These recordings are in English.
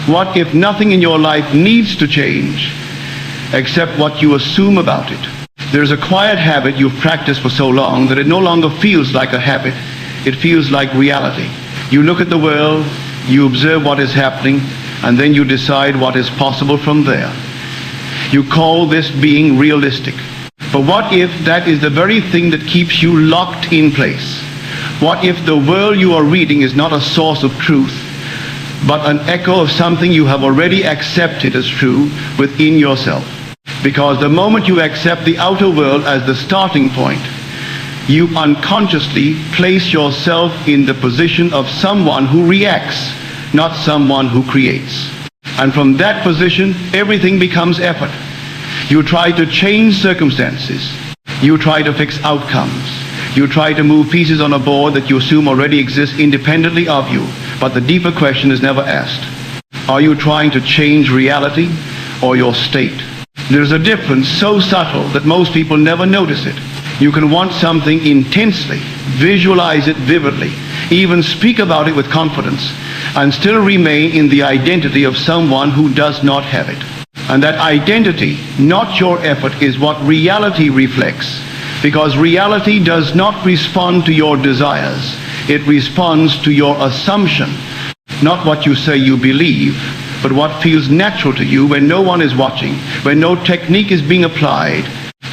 What if nothing in your life needs to change except what you assume about it? There's a quiet habit you've practiced for so long that it no longer feels like a habit. It feels like reality. You look at the world, you observe what is happening, and then you decide what is possible from there. You call this being realistic. But what if that is the very thing that keeps you locked in place? What if the world you are reading is not a source of truth, but an echo of something you have already accepted as true within yourself? Because the moment you accept the outer world as the starting point, you unconsciously place yourself in the position of someone who reacts, not someone who creates. And from that position, everything becomes effort. You try to change circumstances. You try to fix outcomes. You try to move pieces on a board that you assume already exist independently of you. But the deeper question is never asked. Are you trying to change reality or your state? There's a difference so subtle that most people never notice it. You can want something intensely, visualize it vividly, even speak about it with confidence, and still remain in the identity of someone who does not have it. And that identity, not your effort, is what reality reflects. Because reality does not respond to your desires. It responds to your assumption. Not what you say you believe, but what feels natural to you when no one is watching, when no technique is being applied,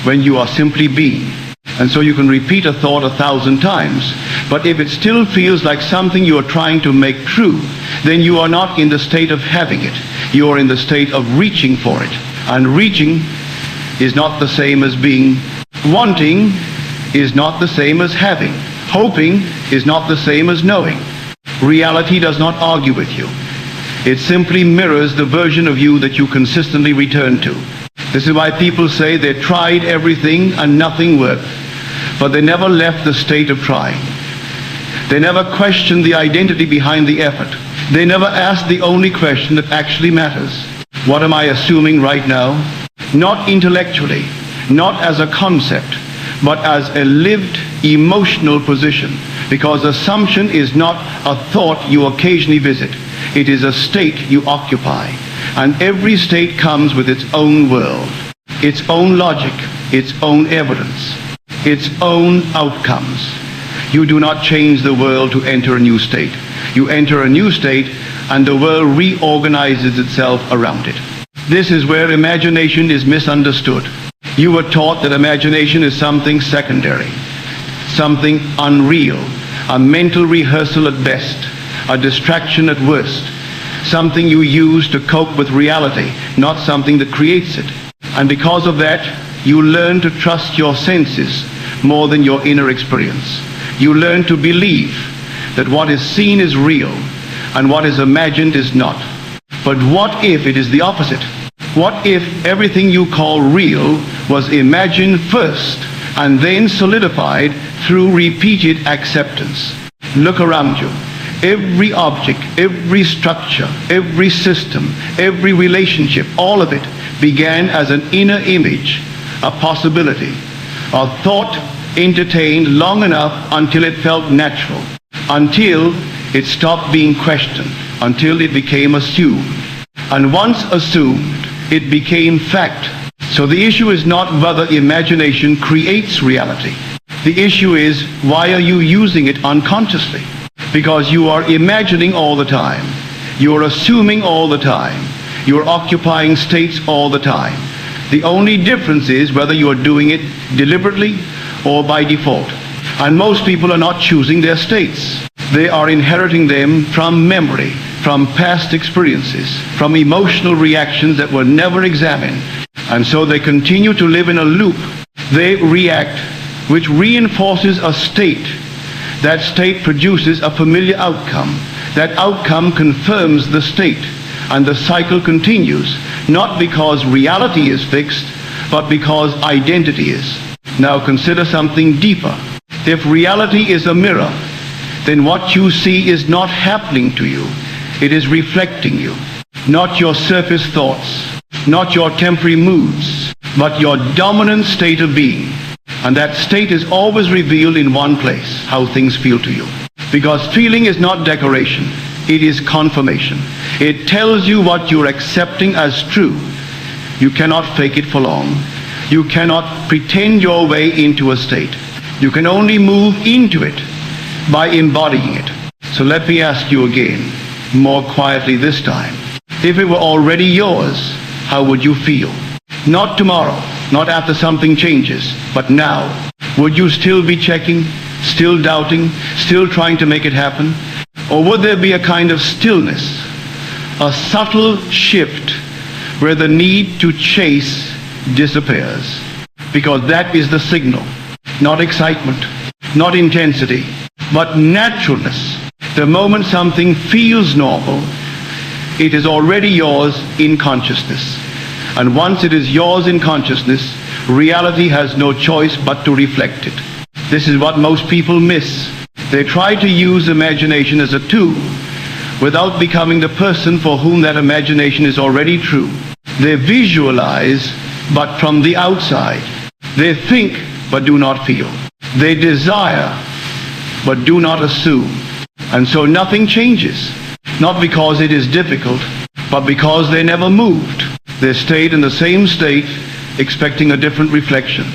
when you are simply being. And so you can repeat a thought 1,000 times. But if it still feels like something you are trying to make true, then you are not in the state of having it. You are in the state of reaching for it. And reaching is not the same as being. Wanting is not the same as having. Hoping is not the same as knowing. Reality does not argue with you. It simply mirrors the version of you that you consistently return to. This is why people say they tried everything and nothing worked. But they never left the state of trying. They never questioned the identity behind the effort. They never asked the only question that actually matters. What am I assuming right now? Not intellectually, not as a concept, but as a lived emotional position. Because assumption is not a thought you occasionally visit. It is a state you occupy. And every state comes with its own world, its own logic, its own evidence, its own outcomes. You do not change the world to enter a new state. You enter a new state and the world reorganizes itself around it. This is where imagination is misunderstood. You were taught that imagination is something secondary, something unreal, a mental rehearsal at best, a distraction at worst, something you use to cope with reality, not something that creates it. And because of that, you learn to trust your senses more than your inner experience. You learn to believe that what is seen is real and what is imagined is not. But what if it is the opposite? What if everything you call real was imagined first and then solidified through repeated acceptance? Look around you. Every object, every structure, every system, every relationship, all of it began as an inner image, a possibility, a thought entertained long enough until it felt natural, until it stopped being questioned, until it became assumed. And once assumed, it became fact. So the issue is not whether imagination creates reality. The issue is, why are you using it unconsciously? Because you are imagining all the time. You are assuming all the time. You are occupying states all the time. The only difference is whether you are doing it deliberately or by default. And most people are not choosing their states. They are inheriting them from memory, from past experiences, from emotional reactions that were never examined. And so they continue to live in a loop. They react, which reinforces a state. That state produces a familiar outcome. That outcome confirms the state. And the cycle continues, not because reality is fixed, but because identity is. Now consider something deeper. If reality is a mirror, then what you see is not happening to you. It is reflecting you. Not your surface thoughts, not your temporary moods, but your dominant state of being. And that state is always revealed in one place, how things feel to you. Because feeling is not decoration, it is confirmation. It tells you what you're accepting as true. You cannot fake it for long. You cannot pretend your way into a state. You can only move into it by embodying it. So let me ask you again, more quietly this time. If it were already yours, how would you feel? Not tomorrow, not after something changes, but now. Would you still be checking, still doubting, still trying to make it happen? Or would there be a kind of stillness, a subtle shift where the need to chase disappears? Because that is the signal, not excitement, not intensity, but naturalness. The moment something feels normal, it is already yours in consciousness. And once it is yours in consciousness, reality has no choice but to reflect it. This is what most people miss. They try to use imagination as a tool without becoming the person for whom that imagination is already true. They visualize, but from the outside. They think, but do not feel. They desire, but do not assume. And so nothing changes. Not because it is difficult, but because they never moved. They stayed in the same state, expecting a different reflection.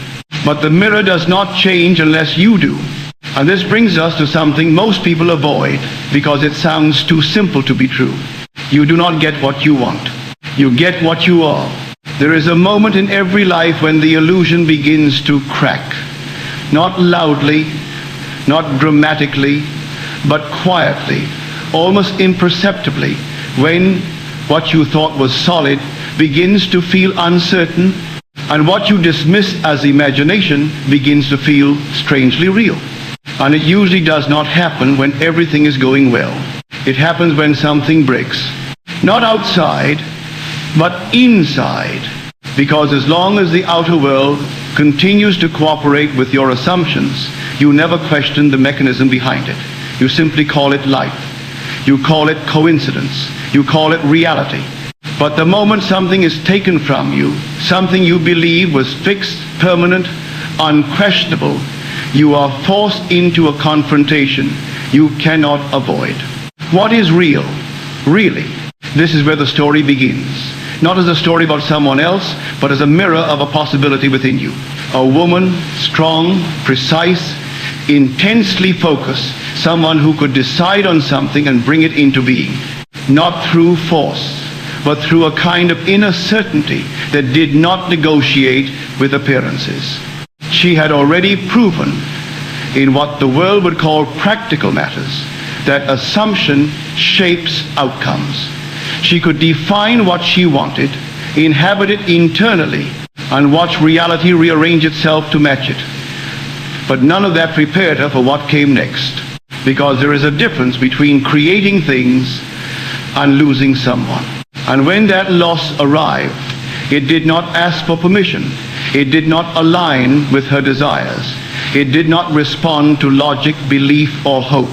But the mirror does not change unless you do. And this brings us to something most people avoid because it sounds too simple to be true. You do not get what you want. You get what you are. There is a moment in every life when the illusion begins to crack. Not loudly, not dramatically, but quietly, almost imperceptibly, when what you thought was solid begins to feel uncertain, and what you dismiss as imagination begins to feel strangely real. And it usually does not happen when everything is going well. It happens when something breaks. Not outside, but inside. Because as long as the outer world continues to cooperate with your assumptions, you never question the mechanism behind it. You simply call it life. You call it coincidence. You call it reality. But the moment something is taken from you, something you believe was fixed, permanent, unquestionable, you are forced into a confrontation you cannot avoid. What is real? Really? This is where the story begins. Not as a story about someone else, but as a mirror of a possibility within you. A woman, strong, precise, intensely focused, someone who could decide on something and bring it into being. Not through force, but through a kind of inner certainty that did not negotiate with appearances. She had already proven in what the world would call practical matters that assumption shapes outcomes. She could define what she wanted, inhabit it internally, and watch reality rearrange itself to match it. But none of that prepared her for what came next, because there is a difference between creating things and losing someone. And when that loss arrived, it did not ask for permission. It did not align with her desires. It did not respond to logic, belief, or hope.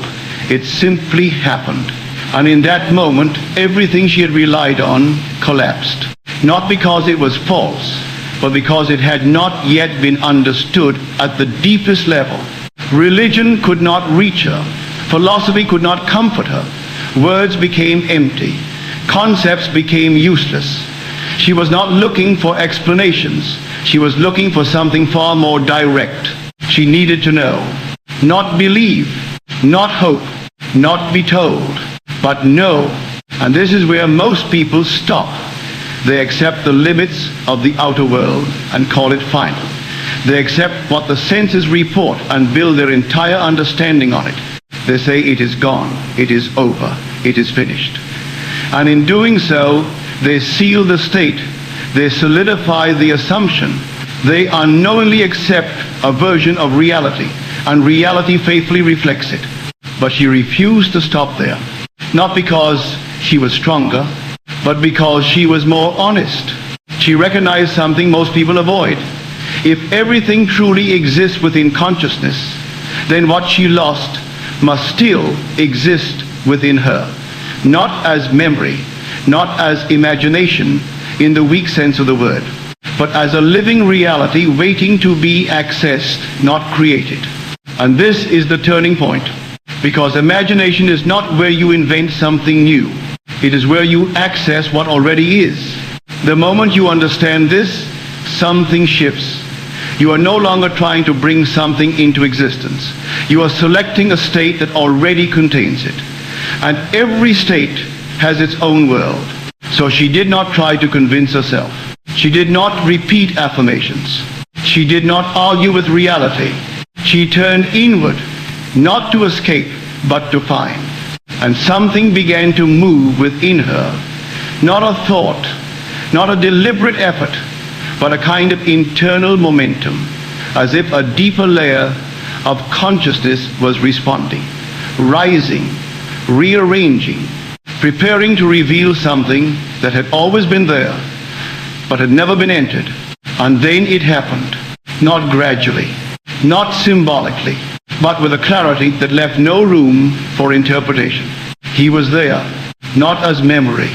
It simply happened. And in that moment, everything she had relied on collapsed. Not because it was false, but because it had not yet been understood at the deepest level. Religion could not reach her. Philosophy could not comfort her. Words became empty. Concepts became useless. She was not looking for explanations. She was looking for something far more direct. She needed to know. Not believe, not hope, not be told, but know. And this is where most people stop. They accept the limits of the outer world and call it final. They accept what the senses report and build their entire understanding on it. They say it is gone, it is over, it is finished. And in doing so, they seal the state. They solidify the assumption. They unknowingly accept a version of reality, and reality faithfully reflects it. But she refused to stop there. Not because she was stronger, but because she was more honest. She recognized something most people avoid. If everything truly exists within consciousness, then what she lost must still exist within her. Not as memory, not as imagination in the weak sense of the word, but as a living reality waiting to be accessed, not created. And this is the turning point, because imagination is not where you invent something new. It is where you access what already is. The moment you understand this, something shifts. You are no longer trying to bring something into existence. You are selecting a state that already contains it. And every state has its own world. So she did not try to convince herself. She did not repeat affirmations. She did not argue with reality. She turned inward, not to escape, but to find. And something began to move within her. Not a thought, not a deliberate effort, but a kind of internal momentum, as if a deeper layer of consciousness was responding, rising, rearranging, preparing to reveal something that had always been there, but had never been entered. And then it happened, not gradually, not symbolically, but with a clarity that left no room for interpretation. He was there, not as memory,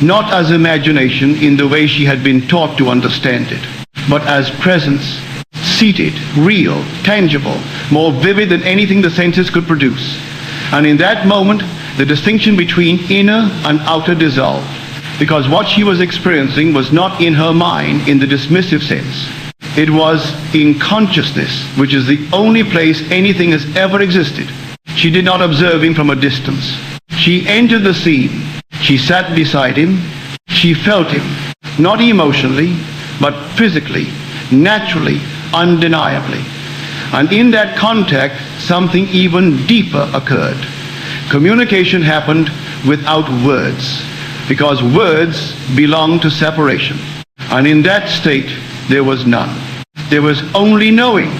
not as imagination in the way she had been taught to understand it, but as presence, seated, real, tangible, more vivid than anything the senses could produce. And in that moment, the distinction between inner and outer dissolved, because what she was experiencing was not in her mind in the dismissive sense. It was in consciousness, which is the only place anything has ever existed. She did not observe him from a distance. She entered the scene. She sat beside him. She felt him, not emotionally, but physically, naturally, undeniably. And in that contact, something even deeper occurred. Communication happened without words, because words belong to separation. And in that state, there was none. There was only knowing.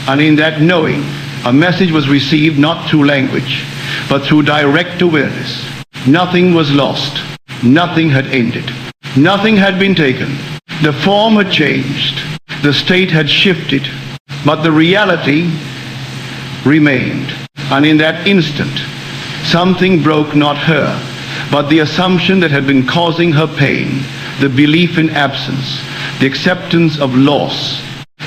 And in that knowing, a message was received not through language, but through direct awareness. Nothing was lost. Nothing had ended. Nothing had been taken. The form had changed. The state had shifted. But the reality remained. And in that instant, something broke not her, but the assumption that had been causing her pain, the belief in absence, the acceptance of loss,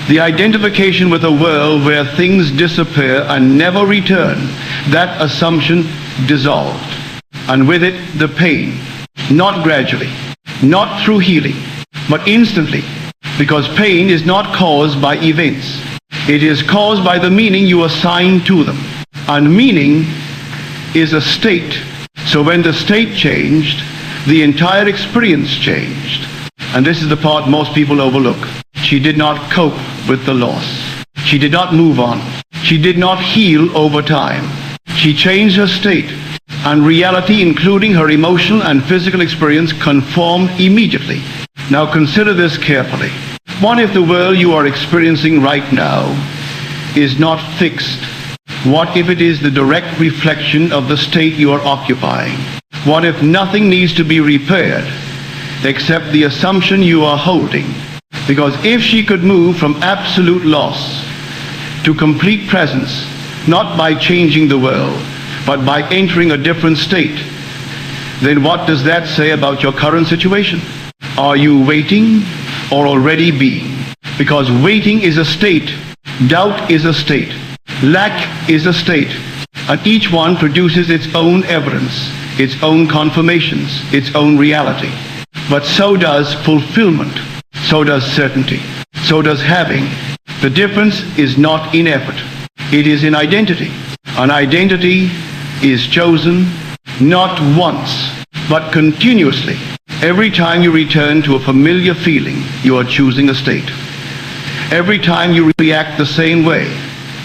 the identification with a world where things disappear and never return. That assumption dissolved. And with it, the pain, not gradually, not through healing, but instantly, because pain is not caused by events. It is caused by the meaning you assign to them. And meaning is a state. So when the state changed, the entire experience changed. And this is the part most people overlook. She did not cope with the loss. She did not move on. She did not heal over time. She changed her state, and reality, including her emotional and physical experience, conformed immediately. Now consider this carefully. What if the world you are experiencing right now is not fixed? What if it is the direct reflection of the state you are occupying? What if nothing needs to be repaired except the assumption you are holding? Because if she could move from absolute loss to complete presence, not by changing the world, but by entering a different state, then what does that say about your current situation? Are you waiting or already being? Because waiting is a state, doubt is a state, lack is a state, and each one produces its own evidence, its own confirmations, its own reality. But so does fulfillment, so does certainty, so does having. The difference is not in effort, it is in identity. An identity is chosen not once, but continuously. Every time you return to a familiar feeling, you are choosing a state. Every time you react the same way,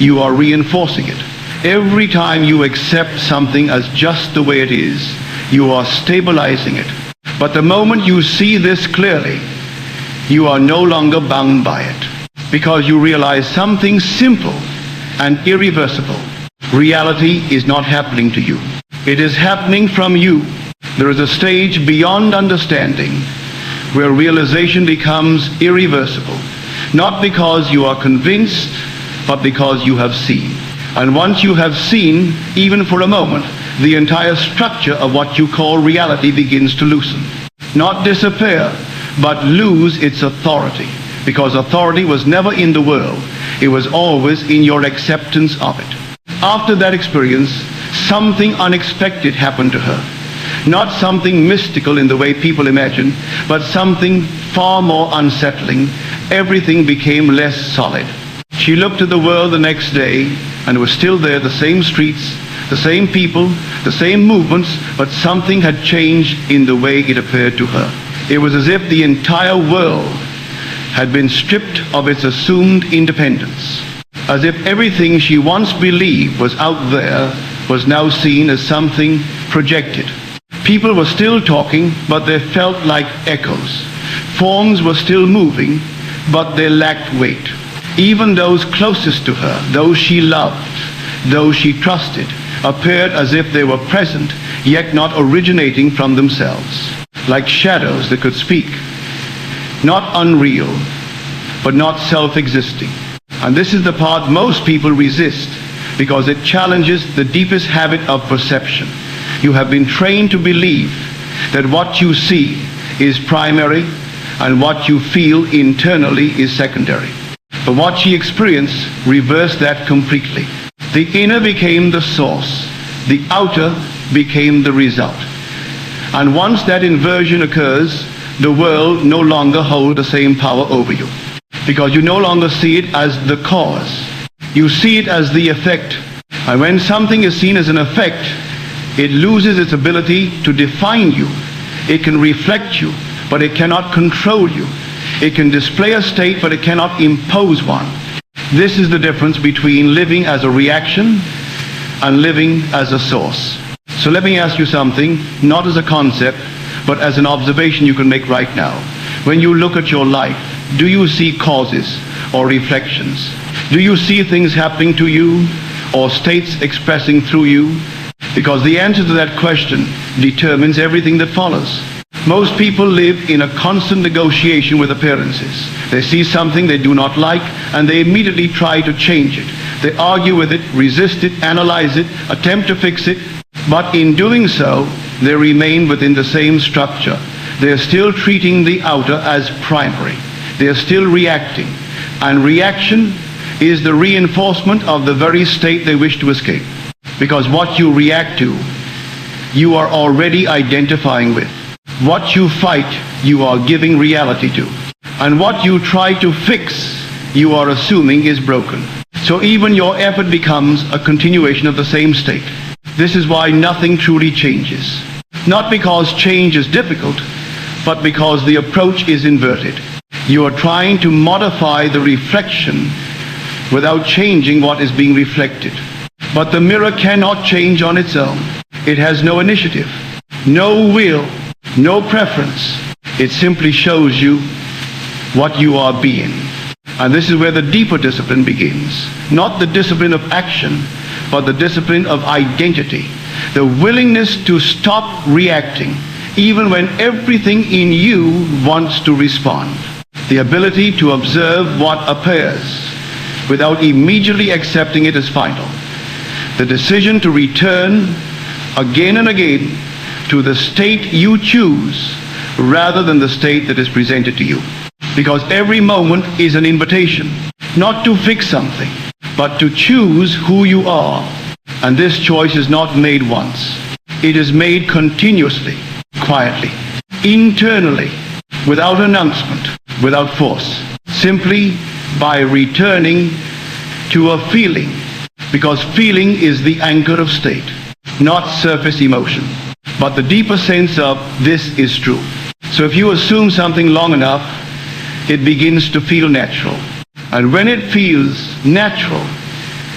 you are reinforcing it. Every time you accept something as just the way it is, you are stabilizing it. But the moment you see this clearly, you are no longer bound by it, because you realize something simple and irreversible. Reality is not happening to you. It is happening from you. There is a stage beyond understanding where realization becomes irreversible, not because you are convinced, but because you have seen. And once you have seen, even for a moment, the entire structure of what you call reality begins to loosen. Not disappear, but lose its authority, because authority was never in the world. It was always in your acceptance of it. After that experience, something unexpected happened to her. Not something mystical in the way people imagine, but something far more unsettling. Everything became less solid. She looked at the world the next day, and it was still there, the same streets, the same people, the same movements, but something had changed in the way it appeared to her. It was as if the entire world had been stripped of its assumed independence, as if everything she once believed was out there was now seen as something projected. People were still talking, but they felt like echoes. Forms were still moving, but they lacked weight. Even those closest to her, those she loved, those she trusted, appeared as if they were present, yet not originating from themselves, like shadows that could speak. Not unreal, but not self-existing. And this is the part most people resist, because it challenges the deepest habit of perception. You have been trained to believe that what you see is primary and what you feel internally is secondary. But what she experienced reversed that completely. The inner became the source, the outer became the result. And once that inversion occurs, the world no longer holds the same power over you, because you no longer see it as the cause. You see it as the effect. And when something is seen as an effect, it loses its ability to define you. It can reflect you, but it cannot control you. It can display a state, but it cannot impose one. This is the difference between living as a reaction and living as a source. So let me ask you something, not as a concept, but as an observation you can make right now. When you look at your life, do you see causes or reflections? Do you see things happening to you or states expressing through you? Because the answer to that question determines everything that follows. Most people live in a constant negotiation with appearances. They see something they do not like, and they immediately try to change it. They argue with it, resist it, analyze it, attempt to fix it, but in doing so, they remain within the same structure. They are still treating the outer as primary. They are still reacting, and reaction is the reinforcement of the very state they wish to escape. Because what you react to, you are already identifying with. What you fight, you are giving reality to. And what you try to fix, you are assuming is broken. So even your effort becomes a continuation of the same state. This is why nothing truly changes. Not because change is difficult, but because the approach is inverted. You are trying to modify the reflection without changing what is being reflected. But the mirror cannot change on its own. It has no initiative, no will, no preference. It simply shows you what you are being. And this is where the deeper discipline begins. Not the discipline of action, but the discipline of identity. The willingness to stop reacting, even when everything in you wants to respond. The ability to observe what appears without immediately accepting it as final. The decision to return again and again to the state you choose rather than the state that is presented to you. Because every moment is an invitation, not to fix something, but to choose who you are. And this choice is not made once. It is made continuously, quietly, internally, without announcement, without force, simply by returning to a feeling. Because feeling is the anchor of state, not surface emotion, but the deeper sense of this is true. So if you assume something long enough, it begins to feel natural. And when it feels natural,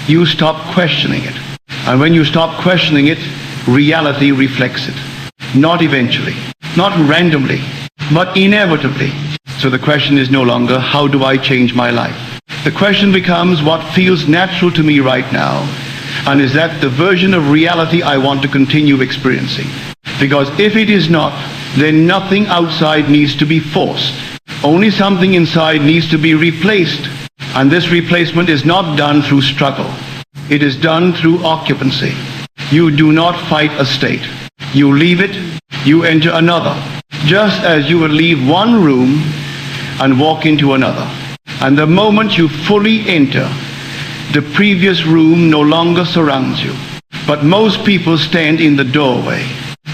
you stop questioning it. And when you stop questioning it, reality reflects it. Not eventually, not randomly, but inevitably. So the question is no longer, how do I change my life? The question becomes, what feels natural to me right now? And is that the version of reality I want to continue experiencing? Because if it is not, then nothing outside needs to be forced. Only something inside needs to be replaced. And this replacement is not done through struggle. It is done through occupancy. You do not fight a state. You leave it, you enter another. Just as you would leave one room and walk into another. And the moment you fully enter, the previous room no longer surrounds you. But most people stand in the doorway.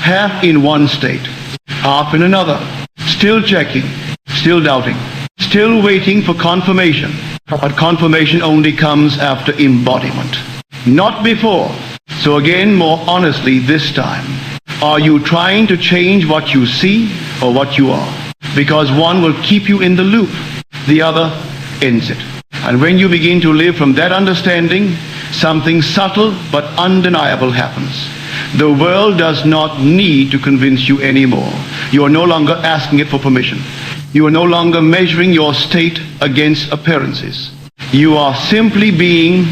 half in one state, half in another, still checking, still doubting, still waiting for confirmation. But confirmation only comes after embodiment, not before. So again, more honestly this time, are you trying to change what you see or what you are? Because one will keep you in the loop, the other ends it. And when you begin to live from that understanding, something subtle but undeniable happens. The world does not need to convince you anymore. You are no longer asking it for permission. You are no longer measuring your state against appearances. You are simply being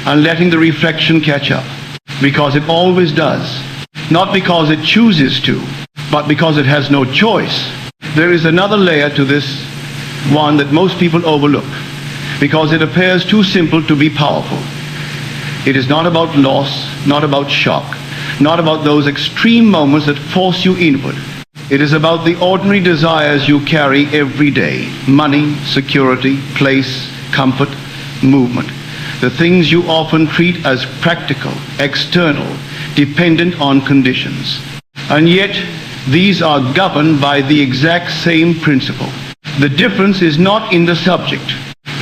and letting the reflection catch up, because it always does. Not because it chooses to, but because it has no choice. There is another layer to this one that most people overlook, because it appears too simple to be powerful. It is not about loss, not about shock, not about those extreme moments that force you inward. It is about the ordinary desires you carry every day: money, security, place, comfort, movement. The things you often treat as practical, external, dependent on conditions. And yet, these are governed by the exact same principle. The difference is not in the subject.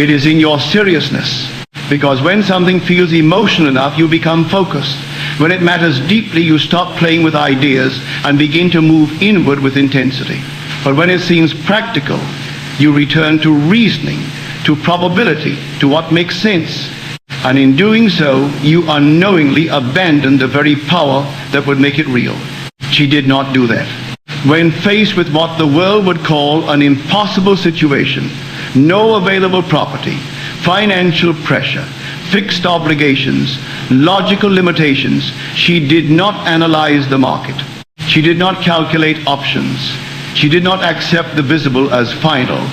It is in your seriousness. Because when something feels emotional enough, you become focused. When it matters deeply, you stop playing with ideas and begin to move inward with intensity. But when it seems practical, you return to reasoning, to probability, to what makes sense. And in doing so, you unknowingly abandon the very power that would make it real. She did not do that. When faced with what the world would call an impossible situation, no available property, financial pressure, fixed obligations, logical limitations, she did not analyze the market. She did not calculate options. She did not accept the visible as final.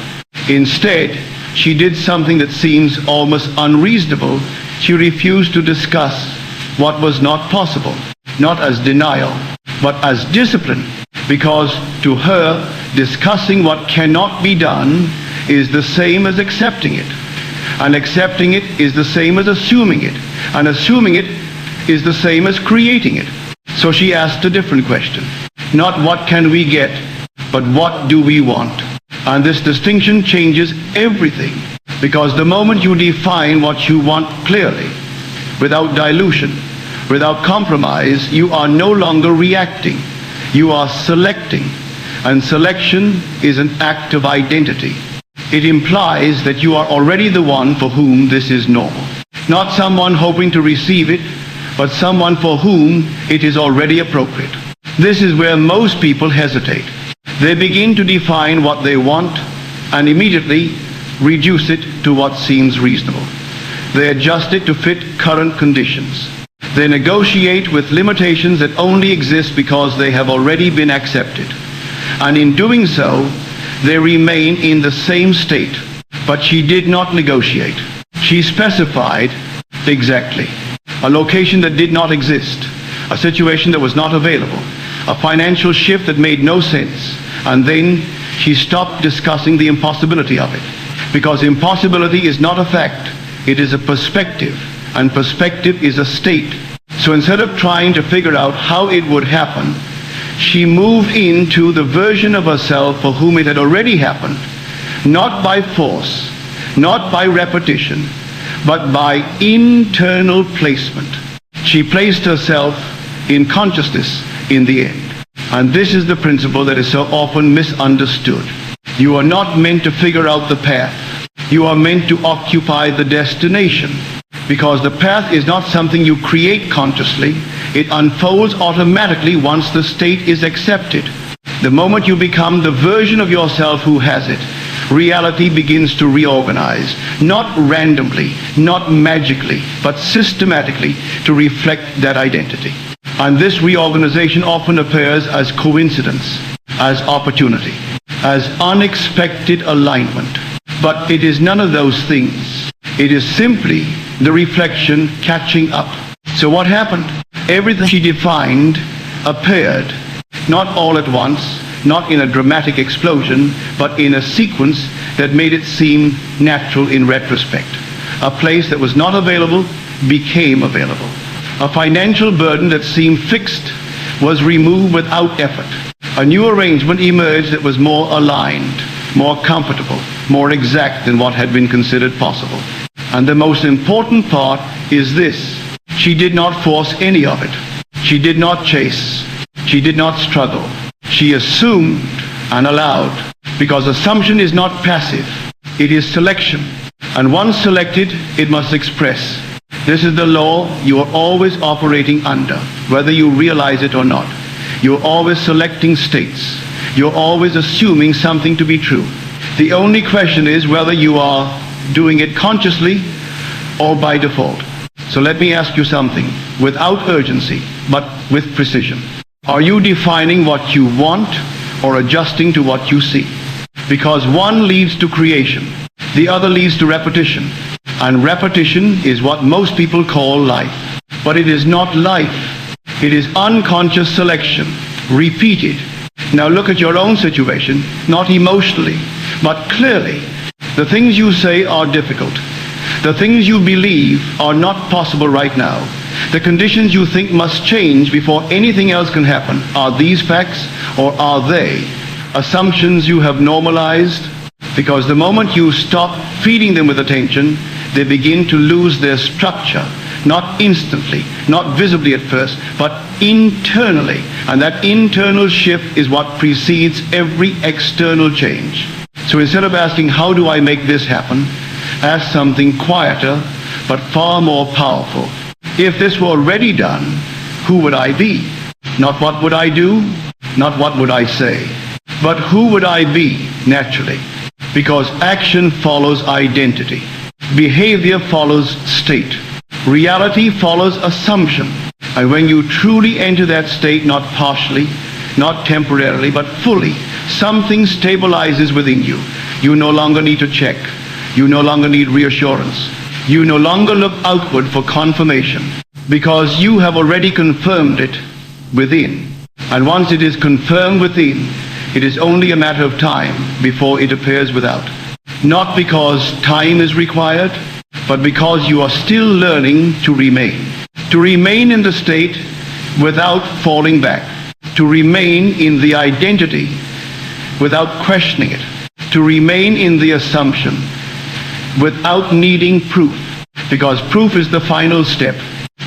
Instead, she did something that seems almost unreasonable. She refused to discuss what was not possible, not as denial, but as discipline, because to her, discussing what cannot be done is the same as accepting it. And accepting it is the same as assuming it. And assuming it is the same as creating it. So she asked a different question. Not what can we get, but what do we want? And this distinction changes everything. Because the moment you define what you want clearly, without dilution, without compromise, you are no longer reacting. You are selecting. And selection is an act of identity. It implies that you are already the one for whom this is normal. Not someone hoping to receive it, but someone for whom it is already appropriate. This is where most people hesitate. They begin to define what they want and immediately reduce it to what seems reasonable. They adjust it to fit current conditions. They negotiate with limitations that only exist because they have already been accepted. And in doing so, they remain in the same state. But she did not negotiate. She specified exactly. A location that did not exist. A situation that was not available. A financial shift that made no sense. And then she stopped discussing the impossibility of it. Because impossibility is not a fact. It is a perspective. And perspective is a state. So instead of trying to figure out how it would happen, she moved into the version of herself for whom it had already happened, not by force, not by repetition, but by internal placement. She placed herself in consciousness in the end. And this is the principle that is so often misunderstood. You are not meant to figure out the path. You are meant to occupy the destination. Because the path is not something you create consciously. It unfolds automatically once the state is accepted. The moment you become the version of yourself who has it, reality begins to reorganize. Not randomly, not magically, but systematically to reflect that identity. And this reorganization often appears as coincidence, as opportunity, as unexpected alignment. But it is none of those things. It is simply the reflection catching up. So what happened? Everything she defined appeared, not all at once, not in a dramatic explosion, but in a sequence that made it seem natural in retrospect. A place that was not available became available. A financial burden that seemed fixed was removed without effort. A new arrangement emerged that was more aligned, more comfortable, more exact than what had been considered possible. And the most important part is this: she did not force any of it. She did not chase. She did not struggle. She assumed and allowed, because assumption is not passive. It is selection. And once selected, it must express. This is the law you are always operating under, whether you realize it or not. You're always selecting states. You're always assuming something to be true. The only question is whether you are doing it consciously or by default. So let me ask you something, without urgency, but with precision. Are you defining what you want or adjusting to what you see? Because one leads to creation, the other leads to repetition. And repetition is what most people call life. But it is not life. It is unconscious selection, repeated. Now look at your own situation, not emotionally, but clearly. The things you say are difficult. The things you believe are not possible right now. The conditions you think must change before anything else can happen. Are these facts, or are they assumptions you have normalized? Because the moment you stop feeding them with attention, they begin to lose their structure, not instantly, not visibly at first, but internally. And that internal shift is what precedes every external change. So instead of asking, how do I make this happen, ask something quieter, but far more powerful. If this were already done, who would I be? Not what would I do, not what would I say, but who would I be naturally? Because action follows identity. Behavior follows state. Reality follows assumption. And when you truly enter that state, not partially, not temporarily, but fully, something stabilizes within you. You no longer need to check. You no longer need reassurance. You no longer look outward for confirmation, because you have already confirmed it within. And once it is confirmed within, it is only a matter of time before it appears without. Not because time is required, but because you are still learning to remain. To remain in the state without falling back. To remain in the identity without questioning it. To remain in the assumption without needing proof. Because proof is the final step,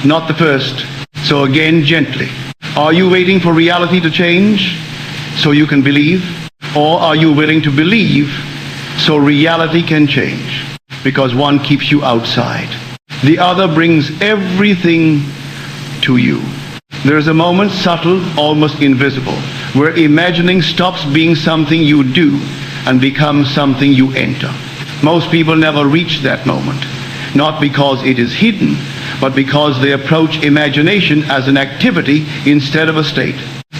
not the first. So again, gently. Are you waiting for reality to change so you can believe? Or are you willing to believe so reality can change? Because one keeps you outside. The other brings everything to you. There is a moment, subtle, almost invisible, where imagining stops being something you do and becomes something you enter. Most people never reach that moment, not because it is hidden, but because they approach imagination as an activity instead of a state.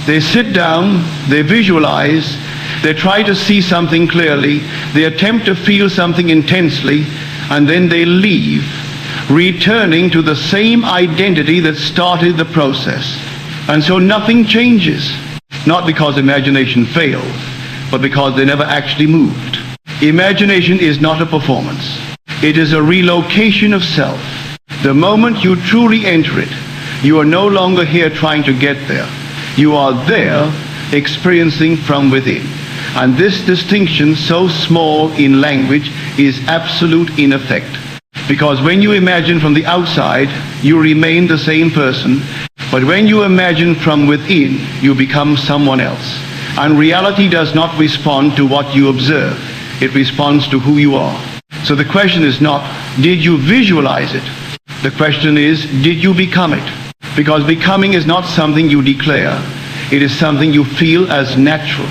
They sit down, they visualize, they try to see something clearly, they attempt to feel something intensely, and then they leave, returning to the same identity that started the process. And so nothing changes, not because imagination failed, but because they never actually moved. Imagination is not a performance. It is a relocation of self. The moment you truly enter it, you are no longer here trying to get there. You are there experiencing from within. And this distinction, so small in language, is absolute in effect. Because when you imagine from the outside, you remain the same person. But when you imagine from within, you become someone else. And reality does not respond to what you observe. It responds to who you are. So the question is not, did you visualize it? The question is, did you become it? Because becoming is not something you declare. It is something you feel as natural.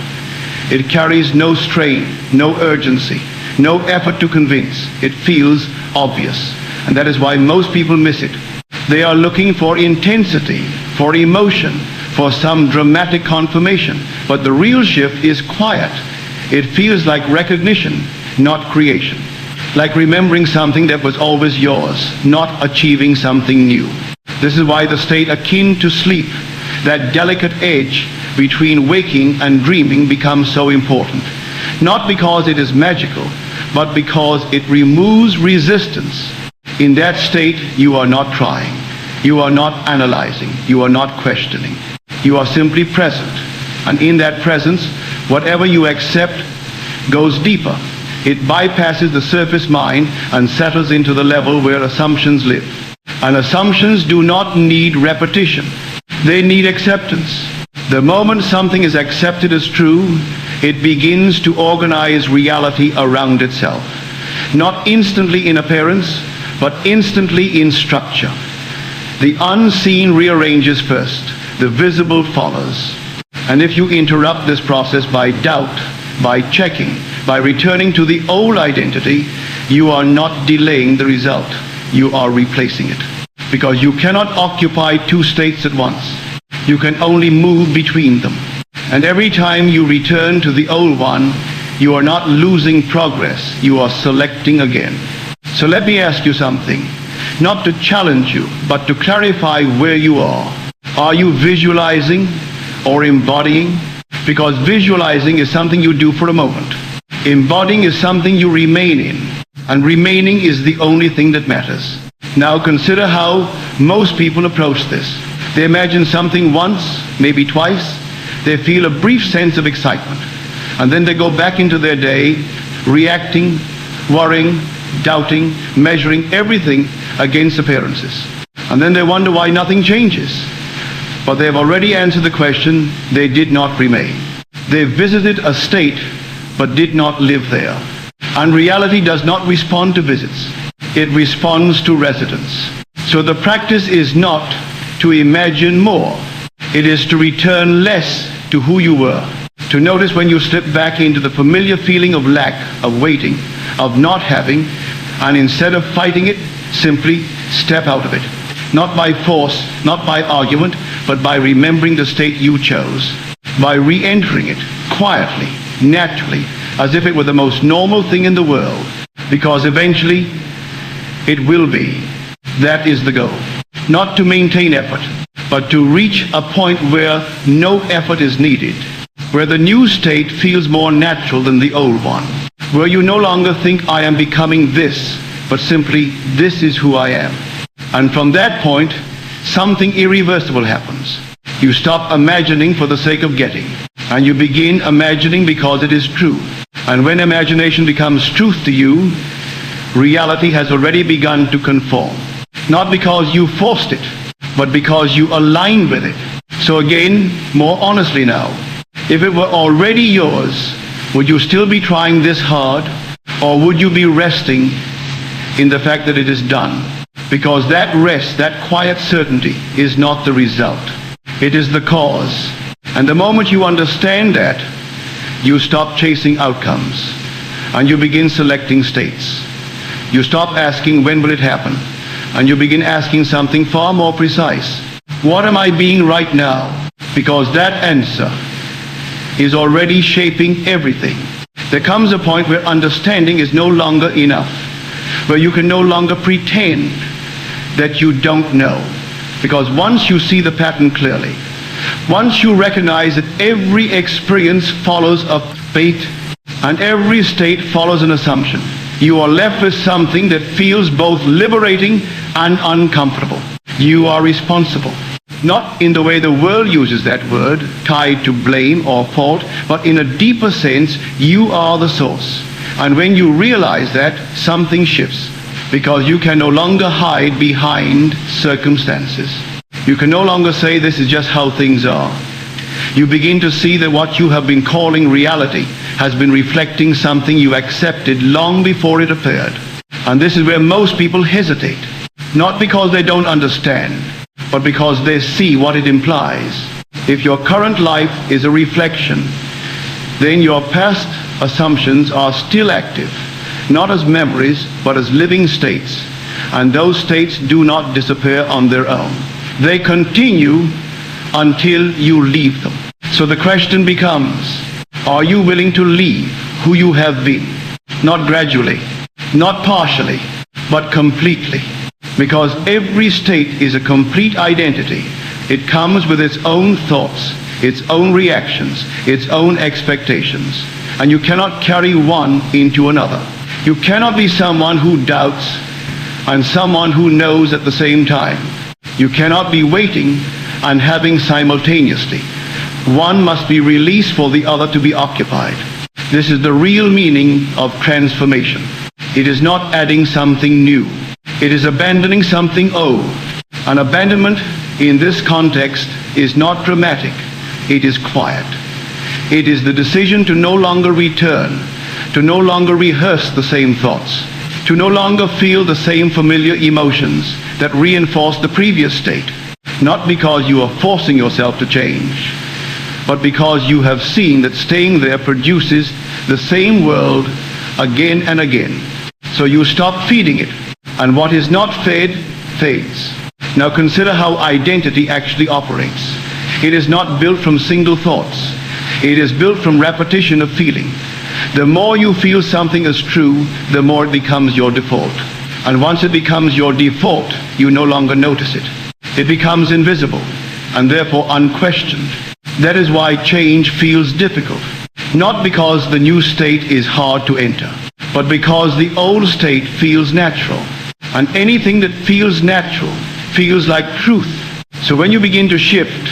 It carries no strain, no urgency, no effort to convince. It feels obvious. And that is why most people miss it. They are looking for intensity, for emotion, for some dramatic confirmation. But the real shift is quiet. It feels like recognition, not creation. Like remembering something that was always yours, not achieving something new. This is why the state akin to sleep, that delicate edge between waking and dreaming, becomes so important. Not because it is magical, but because it removes resistance. In that state, you are not trying. You are not analyzing. You are not questioning. You are simply present. And in that presence, whatever you accept goes deeper. It bypasses the surface mind and settles into the level where assumptions live. And assumptions do not need repetition. They need acceptance. The moment something is accepted as true, it begins to organize reality around itself. Not instantly in appearance, but instantly in structure. The unseen rearranges first. The visible follows. And if you interrupt this process by doubt, by checking, by returning to the old identity, you are not delaying the result. You are replacing it. Because you cannot occupy two states at once. You can only move between them. And every time you return to the old one, you are not losing progress. You are selecting again. So let me ask you something. Not to challenge you, but to clarify where you are. Are you visualizing or embodying? Because visualizing is something you do for a moment. Embodying is something you remain in. And remaining is the only thing that matters. Now consider how most people approach this. They imagine something once, maybe twice. They feel a brief sense of excitement. And then they go back into their day, reacting, worrying, doubting, measuring everything against appearances. And then they wonder why nothing changes. But they have already answered the question, they did not remain. They visited a state, but did not live there. And reality does not respond to visits. It responds to residence. So the practice is not to imagine more. It is to return less to who you were. To notice when you slip back into the familiar feeling of lack, of waiting, of not having, and instead of fighting it, simply step out of it. Not by force, not by argument, but by remembering the state you chose. By re-entering it quietly, naturally, as if it were the most normal thing in the world. Because eventually, it will be. That is the goal. Not to maintain effort, but to reach a point where no effort is needed. Where the new state feels more natural than the old one. Where you no longer think I am becoming this, but simply this is who I am. And from that point, something irreversible happens. You stop imagining for the sake of getting. And you begin imagining because it is true. And when imagination becomes truth to you, reality has already begun to conform. Not because you forced it, but because you aligned with it. So again, more honestly now, if it were already yours, would you still be trying this hard? Or would you be resting in the fact that it is done? Because that rest, that quiet certainty, is not the result. It is the cause. And the moment you understand that, you stop chasing outcomes. And you begin selecting states. You stop asking, when will it happen? And you begin asking something far more precise. What am I being right now? Because that answer is already shaping everything. There comes a point where understanding is no longer enough. Where you can no longer pretend that you don't know. Because once you see the pattern clearly, once you recognize that every experience follows a fate and every state follows an assumption, you are left with something that feels both liberating and uncomfortable. You are responsible. Not in the way the world uses that word, tied to blame or fault, but in a deeper sense, you are the source. And when you realize that, something shifts. Because you can no longer hide behind circumstances. You can no longer say this is just how things are. You begin to see that what you have been calling reality has been reflecting something you accepted long before it appeared. And this is where most people hesitate. Not because they don't understand, but because they see what it implies. If your current life is a reflection, then your past assumptions are still active. Not as memories, but as living states. And those states do not disappear on their own. They continue until you leave them. So the question becomes, are you willing to leave who you have been? Not gradually, not partially, but completely. Because every state is a complete identity. It comes with its own thoughts, its own reactions, its own expectations. And you cannot carry one into another. You cannot be someone who doubts and someone who knows at the same time. You cannot be waiting and having simultaneously. One must be released for the other to be occupied. This is the real meaning of transformation. It is not adding something new. It is abandoning something old. An abandonment in this context is not dramatic. It is quiet. It is the decision to no longer return, to no longer rehearse the same thoughts, to no longer feel the same familiar emotions that reinforce the previous state. Not because you are forcing yourself to change, but because you have seen that staying there produces the same world again and again. So you stop feeding it, and what is not fed fades. Now consider how identity actually operates. It is not built from single thoughts. It is built from repetition of feeling. The more you feel something is true, the more it becomes your default. And once it becomes your default, you no longer notice it. It becomes invisible, and therefore unquestioned. That is why change feels difficult. Not because the new state is hard to enter, but because the old state feels natural. And anything that feels natural feels like truth. So when you begin to shift,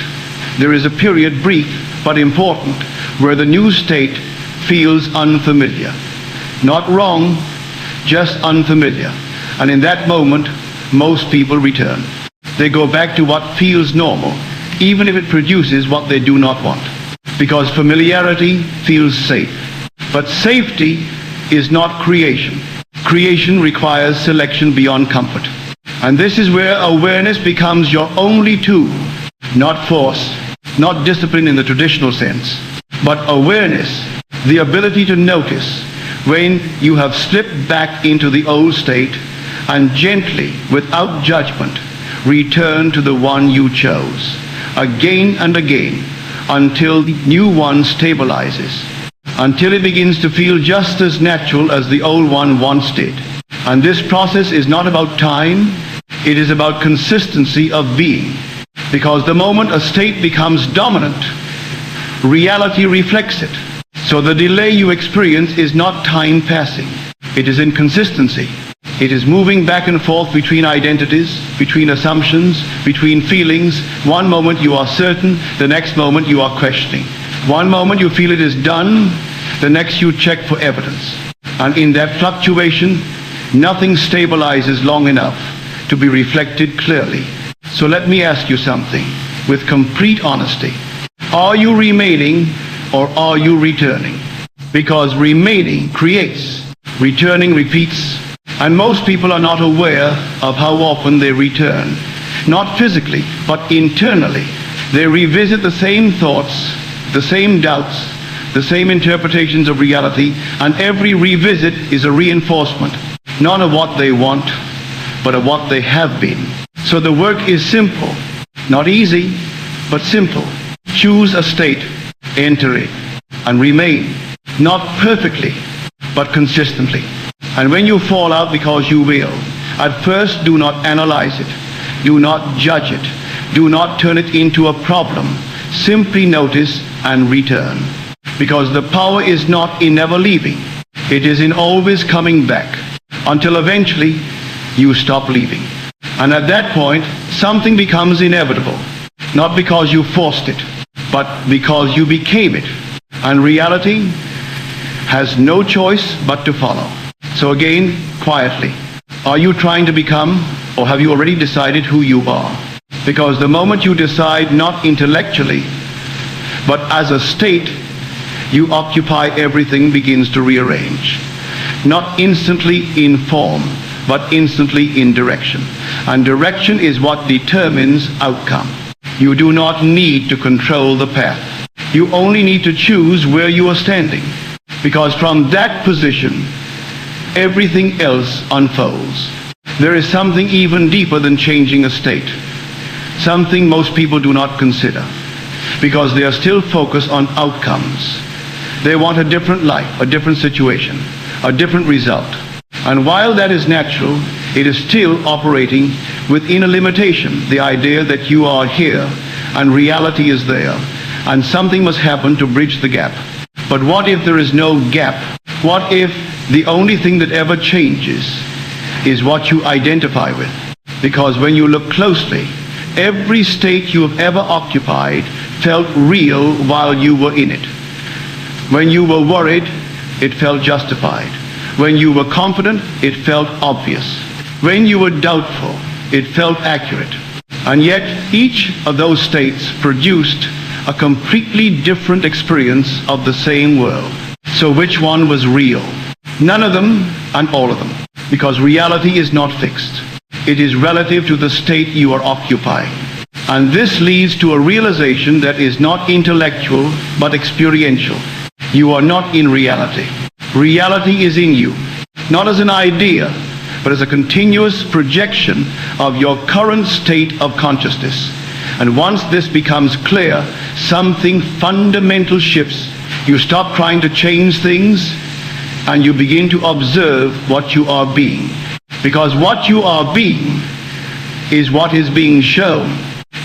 there is a period, brief but important, where the new state feels unfamiliar. Not wrong, just unfamiliar. And in that moment, most people return. They go back to what feels normal, even if it produces what they do not want. Because familiarity feels safe. But safety is not creation. Creation requires selection beyond comfort. And this is where awareness becomes your only tool. Not force, not discipline in the traditional sense, but awareness, the ability to notice when you have slipped back into the old state and gently, without judgment, return to the one you chose, again and again, until the new one stabilizes, until it begins to feel just as natural as the old one once did. And this process is not about time, it is about consistency of being. Because the moment a state becomes dominant, reality reflects it. So the delay you experience is not time passing. It is inconsistency. It is moving back and forth between identities, between assumptions, between feelings. One moment you are certain, the next moment you are questioning. One moment you feel it is done, the next you check for evidence. And in that fluctuation, nothing stabilizes long enough to be reflected clearly. So let me ask you something with complete honesty. Are you remaining or are you returning? Because remaining creates, returning repeats, and most people are not aware of how often they return. Not physically, but internally. They revisit the same thoughts, the same doubts, the same interpretations of reality, and every revisit is a reinforcement, not of what they want, but of what they have been. So the work is simple, not easy, but simple. Choose a state, enter it, and remain, not perfectly, but consistently. And when you fall out, because you will, at first do not analyze it, do not judge it, do not turn it into a problem. Simply notice and return. Because the power is not in never leaving, it is in always coming back, until eventually you stop leaving. And at that point, something becomes inevitable, not because you forced it, but because you became it. And reality has no choice but to follow. So again, quietly, are you trying to become, or have you already decided who you are? Because the moment you decide not intellectually, but as a state, you occupy, everything begins to rearrange. Not instantly in form, but instantly in direction. And direction is what determines outcome. You do not need to control the path. You only need to choose where you are standing. Because from that position, everything else unfolds. There is something even deeper than changing a state. Something most people do not consider. Because they are still focused on outcomes. They want a different life, a different situation, a different result. And while that is natural, it is still operating within a limitation, the idea that you are here and reality is there, and something must happen to bridge the gap. But what if there is no gap? What if the only thing that ever changes is what you identify with? Because when you look closely, Every state you have ever occupied felt real while you were in it. When you were worried, it felt justified. When you were confident, it felt obvious. When you were doubtful, it felt accurate. And yet, each of those states produced a completely different experience of the same world. So which one was real? None of them and all of them. Because reality is not fixed. It is relative to the state you are occupying. And this leads to a realization that is not intellectual but experiential. You are not in reality. Reality is in you, not as an idea, but as a continuous projection of your current state of consciousness. And once this becomes clear, something fundamental shifts. You stop trying to change things and you begin to observe what you are being. Because what you are being is what is being shown.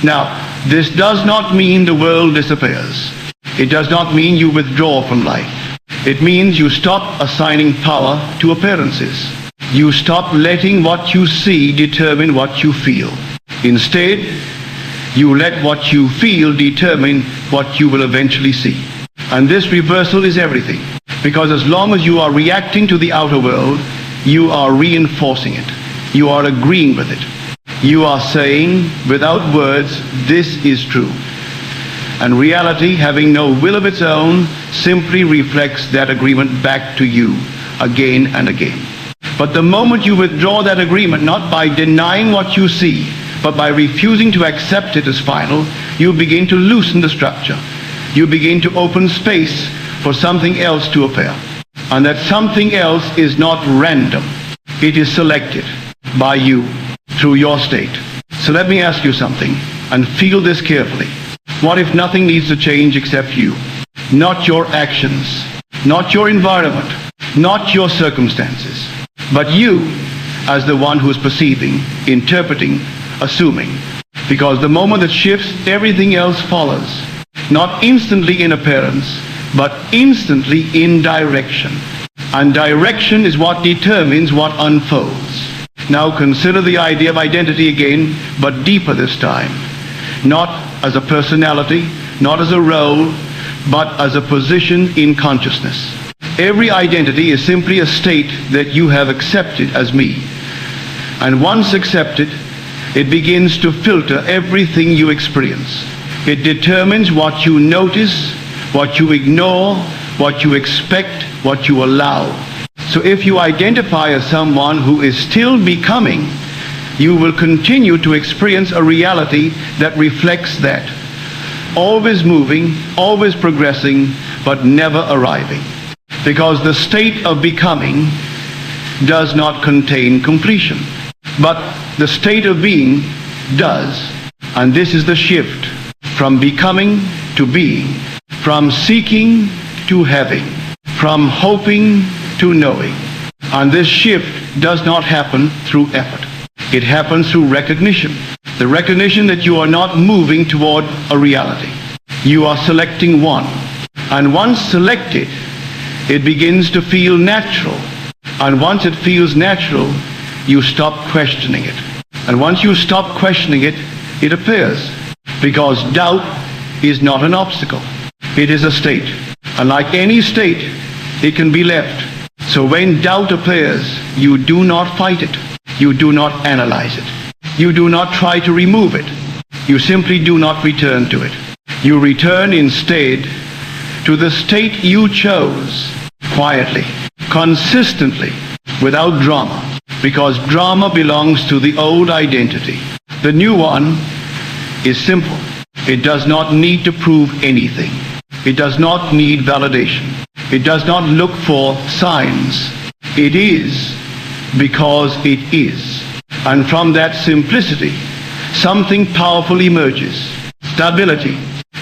Now, this does not mean the world disappears. It does not mean you withdraw from life. It means you stop assigning power to appearances. You stop letting what you see determine what you feel. Instead, you let what you feel determine what you will eventually see. And this reversal is everything. Because as long as you are reacting to the outer world, you are reinforcing it. You are agreeing with it. You are saying, without words, this is true. And reality, having no will of its own, simply reflects that agreement back to you again and again. But the moment you withdraw that agreement, not by denying what you see, but by refusing to accept it as final, you begin to loosen the structure. You begin to open space for something else to appear. And that something else is not random. It is selected by you through your state. So let me ask you something, and feel this carefully. What if nothing needs to change except you? Not your actions, not your environment, not your circumstances, but you as the one who is perceiving, interpreting, assuming. Because the moment it shifts, everything else follows. Not instantly in appearance, but instantly in direction. And direction is what determines what unfolds. Now consider the idea of identity again, but deeper this time. Not as a personality, not as a role, but as a position in consciousness. Every identity is simply a state that you have accepted as me. And once accepted, it begins to filter everything you experience. It determines what you notice, what you ignore, what you expect, what you allow. So if you identify as someone who is still becoming, you will continue to experience a reality that reflects that. Always moving, always progressing, but never arriving. Because the state of becoming does not contain completion. But the state of being does. And this is the shift from becoming to being, from seeking to having, from hoping to knowing. And this shift does not happen through effort. It happens through recognition. The recognition that you are not moving toward a reality. You are selecting one. And once selected, it begins to feel natural. And once it feels natural, you stop questioning it. And once you stop questioning it, it appears. Because doubt is not an obstacle. It is a state. And like any state, it can be left. So when doubt appears, you do not fight it. You do not analyze it. You do not try to remove it. You simply do not return to it. You return instead to the state you chose, quietly, consistently, without drama, because drama belongs to the old identity. The new one is simple. It does not need to prove anything. It does not need validation. It does not look for signs. It is because it is. And from that simplicity, something powerful emerges. Stability,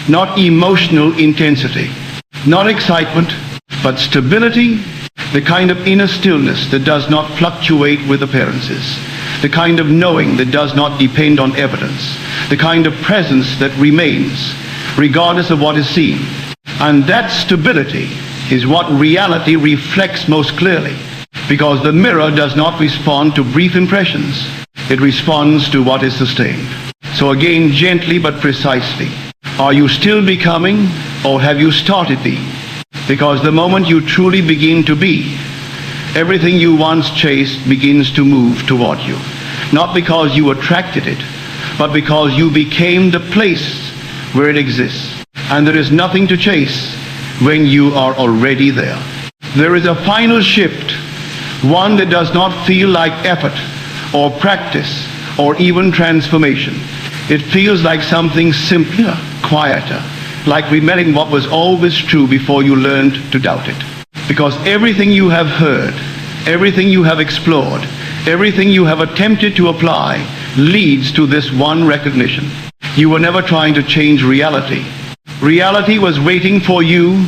not emotional intensity, not excitement, but stability, the kind of inner stillness that does not fluctuate with appearances, the kind of knowing that does not depend on evidence, the kind of presence that remains regardless of what is seen. And that stability is what reality reflects most clearly, because the mirror does not respond to brief impressions. It responds to what is sustained. So again, gently but precisely. Are you still becoming, or have you started being? Because the moment you truly begin to be, everything you once chased begins to move toward you. Not because you attracted it, but because you became the place where it exists. And there is nothing to chase when you are already there. There is a final shift, one that does not feel like effort or practice or even transformation. It feels like something simpler, quieter, like remembering what was always true before you learned to doubt it. Because everything you have heard, everything you have explored, everything you have attempted to apply leads to this one recognition. You were never trying to change reality. Reality was waiting for you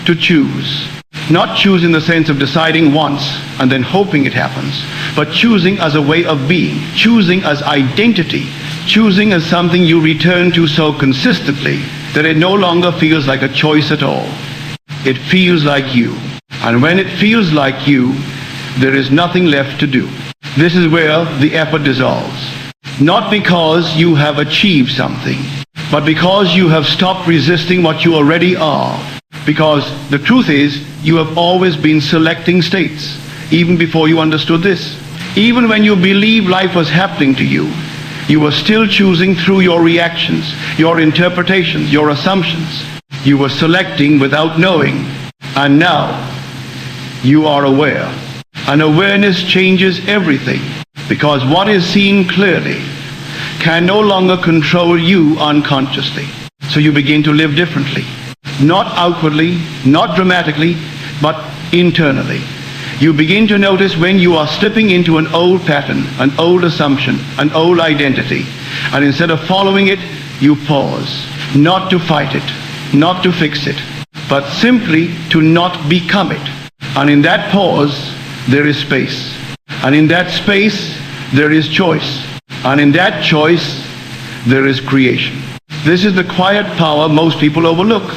to choose. Not choose in the sense of deciding once and then hoping it happens, but choosing as a way of being, choosing as identity, choosing as something you return to so consistently that it no longer feels like a choice at all. It feels like you. And when it feels like you, there is nothing left to do. This is where the effort dissolves. Not because you have achieved something, but because you have stopped resisting what you already are. Because the truth is, you have always been selecting states, even before you understood this. Even when you believed life was happening to you, you were still choosing through your reactions, your interpretations, your assumptions. You were selecting without knowing, and now you are aware. And awareness changes everything, because what is seen clearly can no longer control you unconsciously. So you begin to live differently. Not outwardly, not dramatically, but internally. You begin to notice when you are slipping into an old pattern, an old assumption, an old identity. And instead of following it, you pause. Not to fight it, not to fix it, but simply to not become it. And in that pause, there is space. And in that space, there is choice. And in that choice, there is creation. This is the quiet power most people overlook.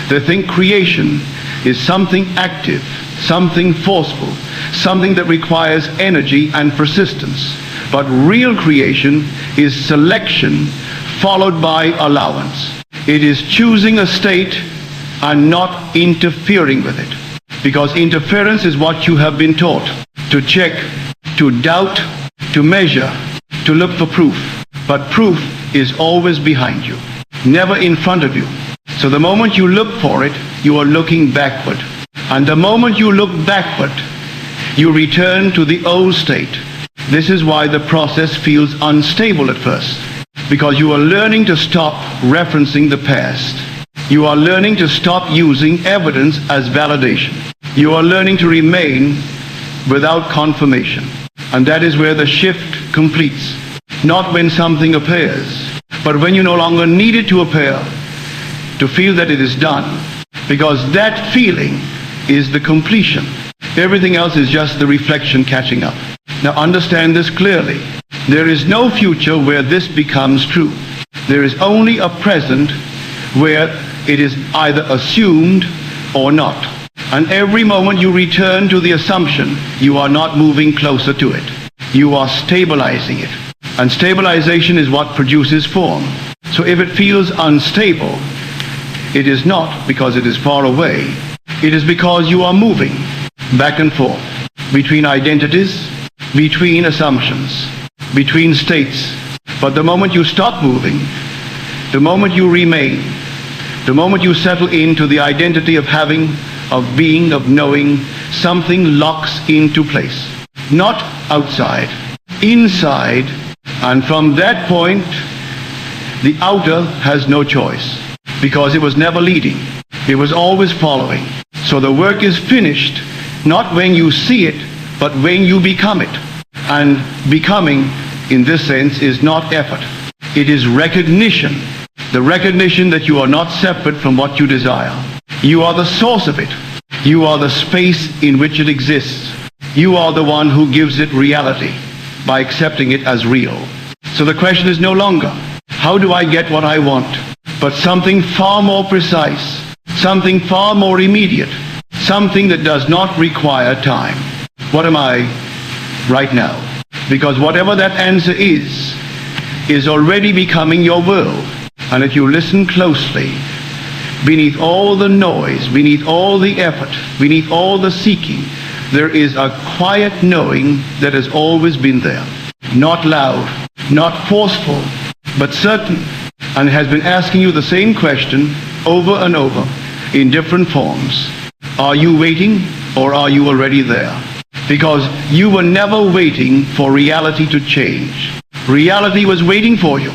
They think creation is something active, something forceful, something that requires energy and persistence. But real creation is selection followed by allowance. It is choosing a state and not interfering with it. Because interference is what you have been taught. To check, to doubt, to measure, to look for proof. But proof is always behind you, never in front of you. So the moment you look for it, you are looking backward. And the moment you look backward, you return to the old state. This is why the process feels unstable at first. Because you are learning to stop referencing the past. You are learning to stop using evidence as validation. You are learning to remain without confirmation. And that is where the shift completes. Not when something appears, but when you no longer need it to appear, to feel that it is done. Because that feeling is the completion. Everything else is just the reflection catching up. Now understand this clearly. There is no future where this becomes true. There is only a present where it is either assumed or not. And every moment you return to the assumption, you are not moving closer to it. You are stabilizing it. And stabilization is what produces form. So if it feels unstable, it is not because it is far away. It is because you are moving back and forth between identities, between assumptions, between states. But the moment you stop moving, the moment you remain, the moment you settle into the identity of having, of being, of knowing, something locks into place. Not outside, inside. And from that point, the outer has no choice. Because it was never leading. It was always following. So the work is finished, not when you see it, but when you become it. And becoming, in this sense, is not effort. It is recognition. The recognition that you are not separate from what you desire. You are the source of it. You are the space in which it exists. You are the one who gives it reality by accepting it as real. So the question is no longer, how do I get what I want? But something far more precise, something far more immediate, something that does not require time. What am I right now? Because whatever that answer is, is already becoming your world. And if you listen closely, beneath all the noise, beneath all the effort, beneath all the seeking, there is a quiet knowing that has always been there. Not loud, not forceful, but certain, and has been asking you the same question over and over in different forms. Are you waiting, or are you already there? Because you were never waiting for reality to change. Reality was waiting for you.